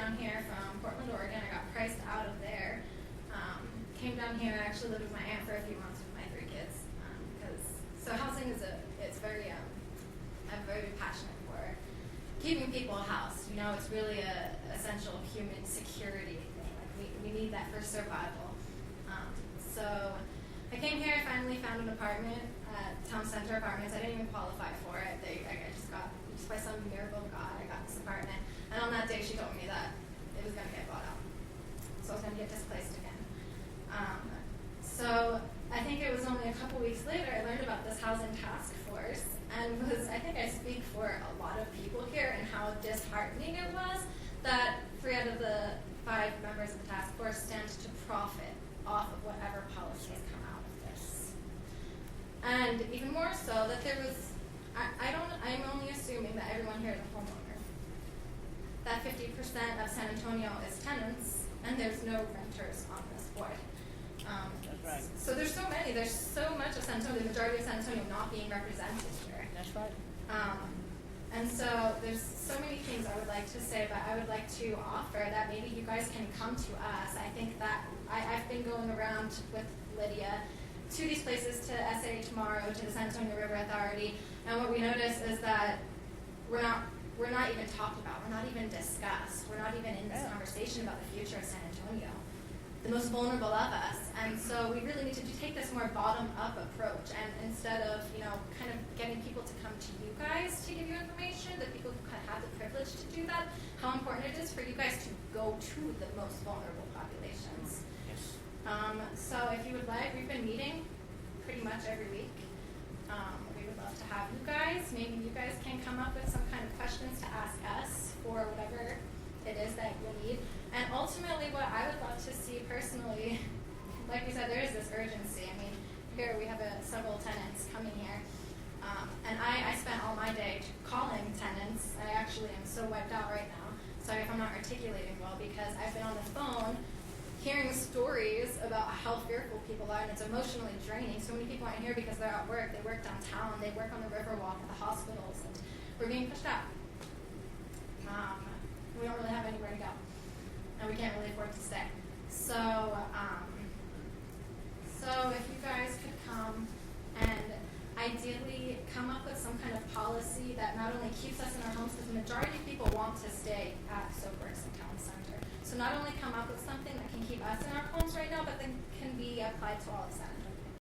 down here from Portland, Oregon. I got priced out of there. Came down here. I actually lived with my aunt for a few months with my 3 kids. So housing is I'm very passionate for keeping people housed. You know, it's really a essential human security thing. Like we need that for survival. So I came here. I finally found an apartment at Town Center Apartments. I didn't even qualify for it. Just by some miracle of God, I got this apartment. And on that day, she told me that it was going to get bought out. So I was going to get displaced again. So I think it was only a couple weeks later I learned about this housing task force, and I think I speak for a lot of people here and how disheartening it was that 3 out of the 5 members of the task force stand to profit off of whatever policies come out of this. And even more so that there was, I'm only assuming that everyone here is a homeowner. That 50% of San Antonio is tenants, and there's no renters on this board. That's right. So there's so much of San Antonio, the majority of San Antonio not being represented here. That's right. And so there's so many things I would like to say, but I would like to offer that maybe you guys can come to us. I think that I've been going around with Lydia to these places, to SAA tomorrow, to the San Antonio River Authority, and what we notice is that we're not even talked about, we're not even discussed, we're not even in this conversation about the future of San Antonio, the most vulnerable of us. And so we really need to take this more bottom-up approach, and instead of, kind of getting people to come to you guys to give you information, the people who kind of have the privilege to do that, how important it is for you guys to go to the most vulnerable populations. Yes. So if you would like, we've been meeting pretty much every week. We would love to have you guys. Maybe you guys can come up with some kind of questions to ask us for whatever it is that you need. And ultimately, what I would love to see personally, like we said, there is this urgency. I mean, here we have several tenants coming here. And I spent all my day calling tenants. I actually am so wiped out right now. Sorry if I'm not articulating well, because I've been on the phone hearing stories about how fearful people are, and it's emotionally draining. So many people aren't here because they're at work. They work downtown. They work on the Riverwalk at the hospitals, and we're being pushed out. We don't really have anywhere to go, and we can't really afford to stay. So if you guys could come and ideally come up with some kind of policy that not only keeps us in our homes, because the majority of people want to stay at Soapworks and Town Center. So not only come up with something that can keep us in our homes right now, but then can be applied to all of